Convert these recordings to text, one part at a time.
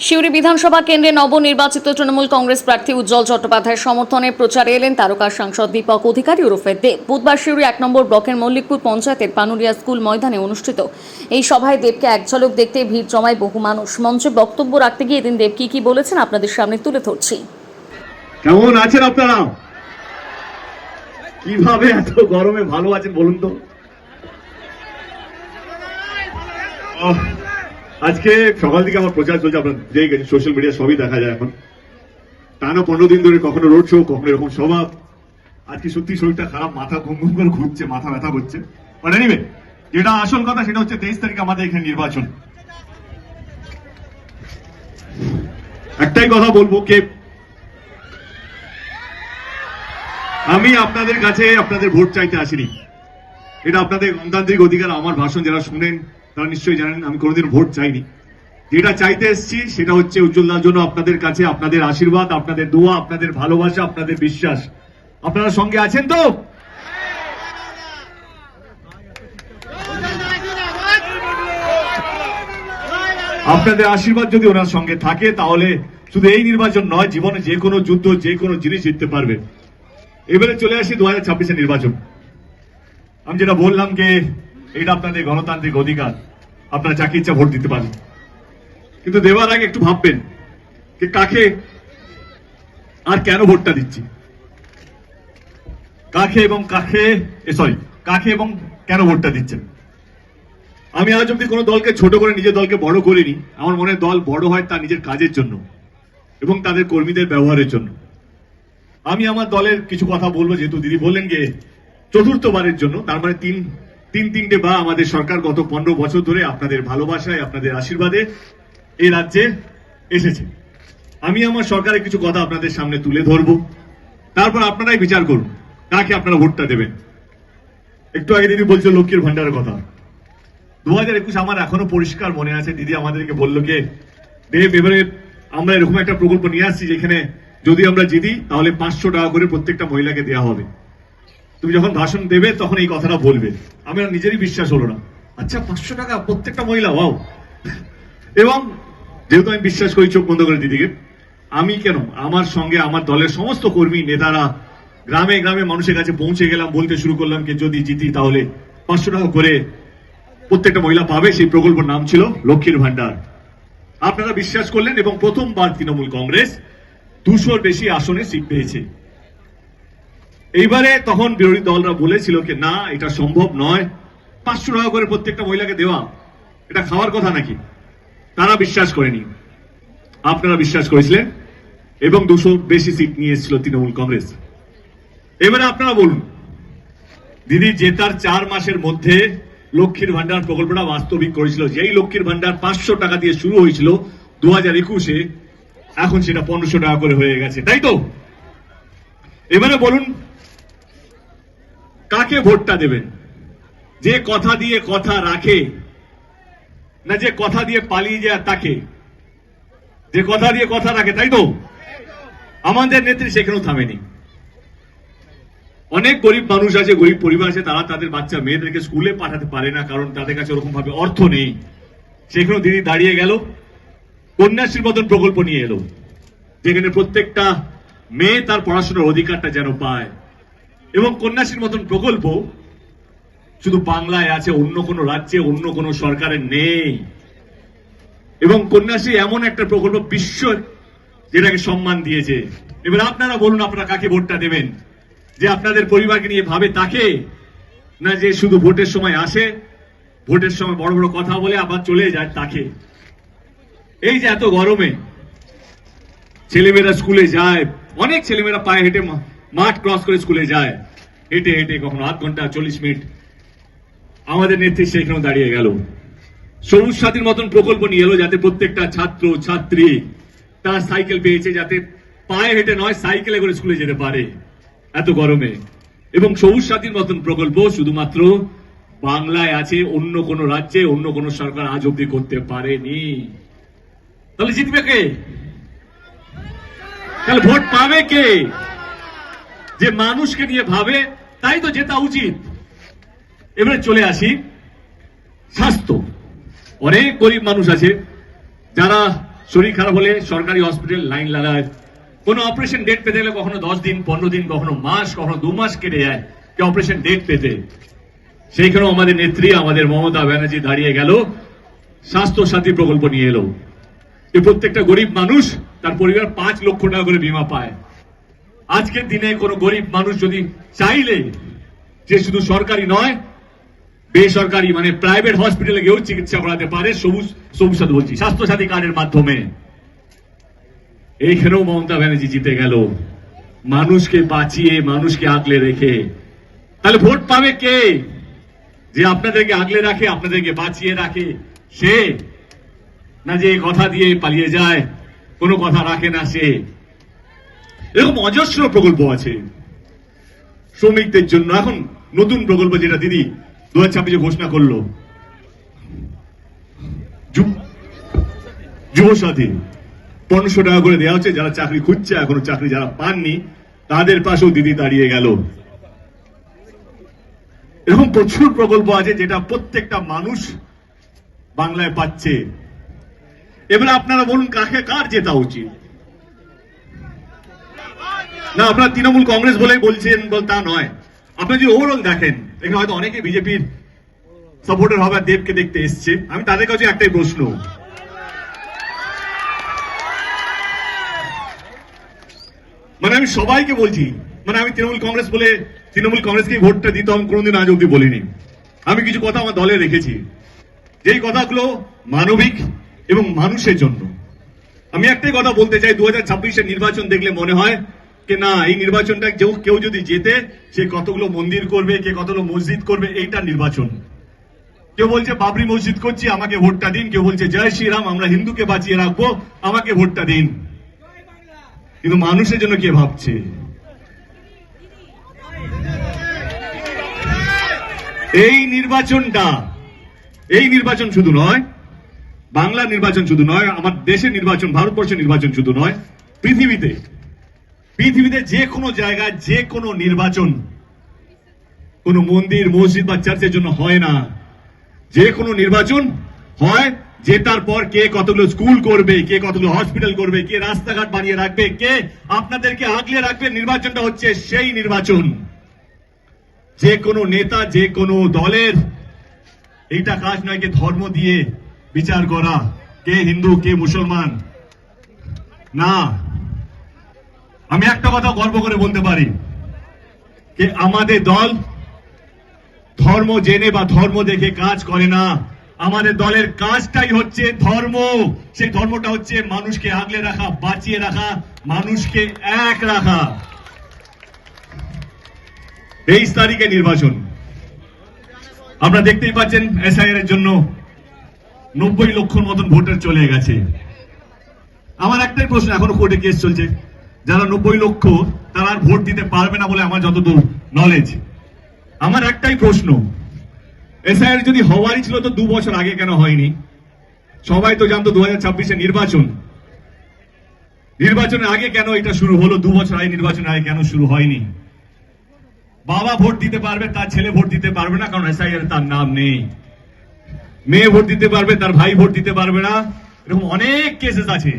সিউড়ি বিধানসভা কেন্দ্রে নবনির্বাচিত তৃণমূল কংগ্রেস প্রার্থী উজ্জ্বল চট্টোপাধ্যায়ের সমর্থনে প্রচারে এলেন তারকা সাংসদ দীপক অধিকারী ওরফে দেব। বুধবার সিউড়ি 1 নম্বর ব্লকের মল্লিকপুর পঞ্চায়েতের পানুরিয়া স্কুল ময়দানে অনুষ্ঠিত এই সভায় দেবকে এক ঝলক দেখতে ভিড় জমায় বহু মানুষ। মঞ্চে বক্তব্য রাখতে গিয়ে এদিন দেব কি বলেছেন আপনাদের সামনে তুলে ধরছি। কেমন আছেন আপনারা? কিভাবে এত গরমে ভালো আছেন বলুন তো? আজকে সকাল থেকে আমার প্রচার চলছে, আপনার যেই গেছেন সোশ্যাল মিডিয়া সবই দেখা যায় এখন। টানা 15 দিন ধরে কখনো রোড শো, কখনো এরকম সভা। আজকে সত্যি শরীরটা খারাপ, মাথা ঘুম ঘুম করে ঘুরছে, মাথা ব্যথা করছে। বাট এনিওয়ে, যেটা আসল কথা সেটা হচ্ছে 23 তারিখে আমাদের এখানে নির্বাচন। একটাই কথা বলবো, কে আমি আপনাদের কাছে আপনাদের ভোট চাইতে আসিনি। এটা আপনাদের গণতান্ত্রিক অধিকার। আমার ভাষণ যারা শুনেন তারা নিশ্চয়ই জানেন আমি কোনোদিন ভোট চাইনি। যেটা চাইতে এসেছি সেটা হচ্ছে উজ্জ্বলদার জন্য আপনাদের কাছে আপনাদের আশীর্বাদ, আপনাদের দোয়া, আপনাদের ভালোবাসা, আপনাদের বিশ্বাস। আপনারা সঙ্গে আছেন তো? আপনাদের আশীর্বাদ যদি ওনার সঙ্গে থাকে তাহলে শুধু এই নির্বাচন নয়, জীবনে যে কোনো যুদ্ধ, যে কোনো জিনিস জিততে পারবে। এবারে চলে আসি 2026-এর নির্বাচন। আমি যেটা বললাম যে এটা আপনাদের গণতান্ত্রিক অধিকার, আপনারা যাকে ইচ্ছা ভোট দিতে পারেন, কিন্তু দেওয়ার আগে একটু ভাববেন যে কাকে আর কেন ভোটটা দিচ্ছি, কাকে এবং কেন ভোটটা দিচ্ছেন। আমি আজ অব্দি কোনো দলকে ছোট করে নিজের দলকে বড় করিনি। আমার মনে হয় দল বড় হয় তার নিজের কাজের জন্য এবং তাদের কর্মীদের ব্যবহারের জন্য। আমি আমার দলের কিছু কথা বলবো, যেহেতু দিদি বললেন যে চতুর্থবারের জন্য, তার মানে তিনটে বা আমাদের সরকার গত 15 বছর ধরে আপনাদের ভালোবাসায়, আপনাদের আশীর্বাদে এই রাজ্যে এসেছে। আমি আমার সরকারের কিছু কথা আপনাদের সামনে তুলে ধরবো, তারপর আপনারাই বিচার করুন কাকে আপনারা ভোটটা দেবেন। একটু আগে দিদি বলছিল লক্ষ্মীর ভান্ডারের কথা। 2021 আমার এখনো পরিষ্কার মনে আছে। দিদি আমাদেরকে বললো যে দেব, এবারে আমরা এরকম একটা প্রকল্প নিয়ে আসছি যেখানে যদি আমরা জিতি তাহলে 500 টাকা করে প্রত্যেকটা মহিলাকে দেওয়া হবে। তুমি যখন ভাষণ দেবে তখন এই কথাটা বলবে। আমার নিজেরই বিশ্বাস হলো না। আচ্ছা, 500 টাকা প্রত্যেকটা মহিলা, ওয়াও। এবং যেহেতু আমি বিশ্বাস করি চোখ বন্ধ করে দিদিকে, আমি কেন আমার সঙ্গে আমার দলের সমস্ত কর্মী নেতারা গ্রামে গ্রামে মানুষের কাছে পৌঁছে গেলাম, বলতে শুরু করলাম যে যদি জিতি তাহলে 500 টাকা করে প্রত্যেকটা মহিলা পাবে। সেই প্রকল্পের নাম ছিল লক্ষ্মীর ভান্ডার। আপনারা বিশ্বাস করলেন এবং প্রথমবার তৃণমূল কংগ্রেস 200-র বেশি আসনে সিট পেয়েছে। এইবারে তখন বিরোধী দলরা বলেছিল যে না, এটা সম্ভব নয়, 500 টাকা করে প্রত্যেকটা মহিলাকে দেওয়া এটা খাওয়ার কথা নাকি। তারা বিশ্বাস করেনি, আপনারা বিশ্বাস করেছিলেন এবং 200 বেশি সিট নিয়ে এসেছিল তৃণমূল কংগ্রেস। এবারে আপনারা বলুন, দিদি জেতার 4 মাসের মধ্যে লক্ষ্মীর ভান্ডার প্রকল্পটা বাস্তবিক করেছিল। যেই লক্ষ্মীর ভান্ডার 500 টাকা দিয়ে শুরু হয়েছিল 2021-এ, এখন সেটা 1500 টাকা করে হয়ে গেছে, তাই তো? এবারে বলুন কাকে ভোটটা দেবেন? যে কথা দিয়ে কথা রাখে, না যে কথা দিয়ে পালিয়ে যায় তাকে? যে কথা দিয়ে কথা রাখে, তাই তো? আমাদের নেত্রী সেখানেও থামেনি। অনেক গরিব মানুষ আছে, গরিব পরিবার আছে, তারা তাদের বাচ্চা মেয়েদেরকে স্কুলে পাঠাতে পারে না, কারণ তাদের কাছে ওরকম ভাবে অর্থ নেই। সেখানেও দিদি দাঁড়িয়ে গেল, কন্যাশ্রীর মতন প্রকল্প নিয়ে এলো, যেখানে প্রত্যেকটা মেয়ে তার পড়াশোনার অধিকারটা যেন পায়। এবং কন্যাশ্রীর মতন প্রকল্প শুধু বাংলায় আছে, অন্য কোনো রাজ্যে, অন্য কোনো সরকারের নেই। এবং কন্যাশ্রী এমন একটা প্রকল্প বিশ্ব যেটাকে সম্মান দিয়েছে। এবার আপনারা বলুন আপনারা কাকে ভোটটা দেবেন? যে আপনাদের পরিবারকে নিয়ে ভাবে তাকে, না যে শুধু ভোটের সময় আসে, ভোটের সময় বড় বড় কথা বলে আবার চলে যায় তাকে? এই যে এত গরমে ছেলেমেয়েরা স্কুলে যায়, অনেক ছেলেমেয়েরা পায়ে হেঁটে মাঠ ক্রস করে স্কুলে যায়, হেঁটে হেঁটে কখনো আধ ঘন্টা 40 মিনিট। আমাদের নেত্রী সেখানেও দাঁড়িয়ে গেল, সবুজ সাথীর মতন প্রকল্প নিয়ে এলো, যাতে প্রত্যেকটা ছাত্র ছাত্রী তার সাইকেল পেয়েছে, যাতে পায়ে হেঁটে নয় সাইকেলে করে স্কুলে যেতে পারে এত গরমে। এবং সবুজ সাথীর মতন প্রকল্প শুধুমাত্র বাংলায় আছে, অন্য কোন রাজ্যে, অন্য কোন সরকার আজ অব্দি করতে পারেনি। তাহলে জিতবে কে? তাহলে ভোট পাবে কে? যে মানুষকে নিয়ে ভাবে, তাই তো জেতা উচিত। এবারে চলে আসি স্বাস্থ্য। অনেক গরিব মানুষ আছে যারা শরীর খারাপ হলে সরকারি হসপিটাল লাইন লাগায়, কোনো অপারেশন ডেট পেতে গেলে কখনো 10 দিন 15 দিন, কখনো মাস, কখনো 2 মাস কেটে যায় অপারেশন ডেট পেতে। সেইখানেও আমাদের নেত্রী, আমাদের মমতা ব্যানার্জি দাঁড়িয়ে গেল, স্বাস্থ্য সাথী প্রকল্প নিয়ে এলো। এই প্রত্যেকটা গরিব মানুষ, তার পরিবার 5 লক্ষ টাকা করে বীমা পায়। আজকের দিনে কোনো গরিব মানুষ যদি চাইলে, যে শুধু সরকারি নয় বেসরকারি মানে প্রাইভেট হসপিটালে গিয়েও চিকিৎসা করাতে পারে সবুজ সাথী বলছি, স্বাস্থ্য সাথী কার্ডের মাধ্যমে। এইখানেও মমতা ব্যানার্জি জিতে গেল, মানুষকে বাঁচিয়ে, মানুষকে আগলে রেখে। তাহলে ভোট পাবে কে? যে আপনাদেরকে আগলে রাখে, আপনাদেরকে বাঁচিয়ে রাখে, সে? না যে কথা দিয়ে পালিয়ে যায়, কোনো কথা রাখে না সে? এরকম অজস্র প্রকল্প আছে শ্রমিকদের জন্য। এখন নতুন প্রকল্প যেটা দিদি 2026 ঘোষণা করলো, যুব সাথী 1500 টাকা করে দেওয়া হচ্ছে। যারা চাকরি খুঁজছে, এখনো চাকরি যারা পাননি, তাদের পাশেও দিদি দাঁড়িয়ে গেল। এরকম প্রচুর প্রকল্প আছে যেটা প্রত্যেকটা মানুষ বাংলায় পাচ্ছে। এবারে আপনারা বলুন, কার জেতা উচিত? না, আপনারা তৃণমূল কংগ্রেস বলেই বলছেন, তা নয়। আপনারা যদি ওভারঅল দেখেন, এখানে হয়তো অনেকে বিজেপির সাপোর্টার হবে, দেবকে দেখতে এসছে। আমি তাদের কাছে একটাই প্রশ্ন, মানে আমি সবাইকে বলছি, মানে আমি তৃণমূল কংগ্রেস বলে তৃণমূল কংগ্রেসকে ভোটটা দিতে আমি কোনোদিন আজ অব্দি বলিনি। আমি কিছু কথা আমার দলে রেখেছি, যেই কথাগুলো মানবিক এবং মানুষের জন্য। আমি একটাই কথা বলতে চাই, 2026-এর নির্বাচন দেখলে মনে হয় যে না, এই নির্বাচনটা কেউ যদি জেতে, সে কতগুলো মন্দির করবে, কে কতগুলো মসজিদ করবে, এইটা নির্বাচন। কেউ বলছে বাবরি মসজিদ করছি, আমাকে ভোটটা দিন। কেউ বলছে জয় শ্রীরাম, আমরা হিন্দুকে বাঁচিয়ে রাখবো, আমাকে ভোটটা দিন। কিন্তু মানুষের জন্য কে ভাবছে? এই নির্বাচন শুধু নয়, বাংলার নির্বাচন শুধু নয়, আমার দেশের নির্বাচন, ভারতবর্ষের নির্বাচন শুধু নয়, পৃথিবীতে যে কোনো জায়গায় যে কোনো নির্বাচন কোনো মন্দির, মসজিদ বা চার্চের জন্য হয় না। যে কোনো নির্বাচন হয় জেতার পর কে কতগুলো স্কুল করবে, কে কতগুলো হসপিটাল করবে, কে রাস্তাঘাট বানিয়ে রাখবে, কে আপনাদেরকে আগলে রাখবে, নির্বাচনটা হচ্ছে সেই নির্বাচন। যে কোনো নেতা, যে কোনো দলের এইটা কাজ নয় কে ধর্ম দিয়ে বিচার করা, কে হিন্দু কে মুসলমান। না, আমি একটা কথা গর্ব করে বলতে পারি যে আমাদের দল ধর্ম জেনে বা ধর্ম দেখে কাজ করে না। আমাদের দলের কাজটাই হচ্ছে ধর্ম। সেই ধর্মটা হচ্ছে মানুষকে আগলে রাখা, বাঁচিয়ে রাখা, মানুষকে এক রাখা। 23 তারিখে নির্বাচন, আপনারা দেখতেই পাচ্ছেন এসআইআর এর জন্য 90 লক্ষর মতন ভোটার চলে গেছে। আমার একটাই প্রশ্ন, এখনো কোর্টে কেস চলছে, যারা 90 লক্ষ তারা আর ভোট দিতে পারবে না বলে আমার যতদূর নলেজ। আমার একটাই প্রশ্ন, এসআইআর যদি হওয়ারই ছিল তো 2 বছর আগে কেন হয়নি? সবাই তো জানতো 2026-এর নির্বাচনের আগে কেন এটা শুরু হলো? 2 বছর আগে নির্বাচনের আগে কেন শুরু হয়নি? বাবা ভোট দিতে পারবে, তার ছেলে ভোট দিতে পারবে না, কারণ এসআইআর তার নাম নেই। মেয়ে ভোট দিতে পারবে, তার ভাই ভোট দিতে পারবে না। এরকম অনেক কেসেস আছে।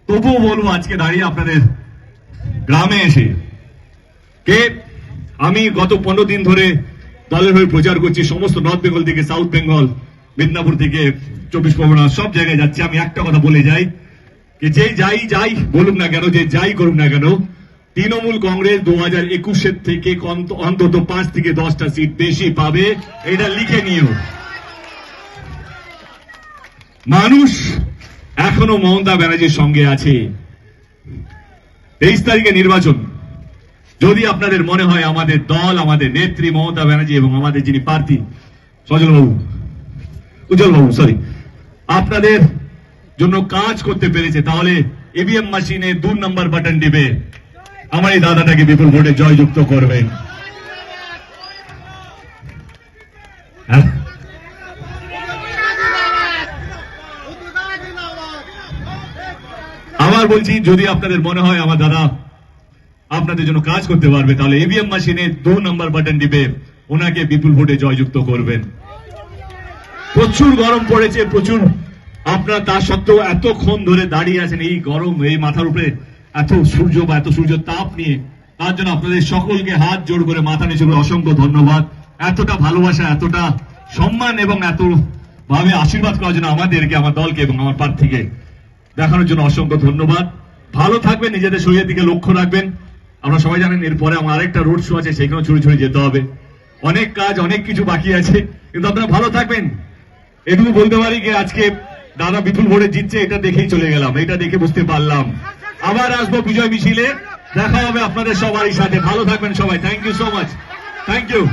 তবুও বলবো আজকে দাঁড়িয়ে আপনাদের গ্রামে এসে, কে আমি গত 15 দিন ধরে দলের হয়ে প্রচার করছি, সমস্ত নর্থ বেঙ্গল থেকে সাউথ বেঙ্গল, মিদনাপুর থেকে 24 পরগনা, সব জায়গায় যাচ্ছি। আমি একটা কথা বলে যাই, যে যাই বলুক না কেন, যে যাই করুক না কেন, তৃণমূল কংগ্রেস 2021-এর থেকে অন্তত 5 থেকে 10টা সিট বেশি পাবে, এটা লিখে নিও। মানুষ এখনো মমতা ব্যানার্জির সঙ্গে আছে। 23 তারিখে নির্বাচন, যদি আপনাদের মনে হয় আমাদের দল, আমাদের নেত্রী মমতা ব্যানার্জি এবং আমাদের যিনি প্রার্থী উজ্জ্বলবাবু আপনাদের জন্য কাজ করতে পেরেছে, তাহলে ইভিএম মেশিনে 2 নম্বর বাটন টিপে আমার এই দাদাটাকে বিপুল ভোটে জয়যুক্ত করবেন। আবার বলছি, যদি আপনাদের মনে হয় আমার দাদা আপনাদের জন্য কাজ করতে পারবে, তাহলে ইভিএম মেশিনে 2 নম্বর বাটন টিপে ওনাকে বিপুল ভোটে জয়যুক্ত করবেন। প্রচুর গরম পড়েছে, প্রচুর আপনারা তা সত্ত্বেও এতক্ষণ ধরে দাঁড়িয়ে আছেন এই গরম, এই মাথার উপরে এত সূর্য বা এত সূর্য তাপ নিয়ে, তার জন্য আপনাদের সকলকে হাত জোড় করে মাথা নিচু করে অসংখ্য ধন্যবাদ। এতটা ভালোবাসা, এতটা সম্মান এবং এত ভাবে আশীর্বাদ করার জন্য আমাদেরকে, আমার দলকে এবং আমার প্রার্থীকে দেখানোর জন্য অসংখ্য ধন্যবাদ। ভালো থাকবেন, নিজেদের শরীরের দিকে লক্ষ্য রাখবেন। আমরা সবাই জানেন এরপরে আমার আরেকটা রোড শো আছে, সেখানেও ছুটে ছুটে যেতে হবে। অনেক কাজ, অনেক কিছু বাকি আছে, কিন্তু আপনারা ভালো থাকবেন। এটুকু বলতে পারি যে আজকে দাদা বিপুল ভোটে জিতছে, এটা দেখেই চলে গেলাম, এটা দেখে বুঝতে পারলাম। আবার আসবো বিজয় মিছিলে, দেখা হবে আপনাদের সবারই সাথে। ভালো থাকবেন সবাই। Thank you so much. Thank you.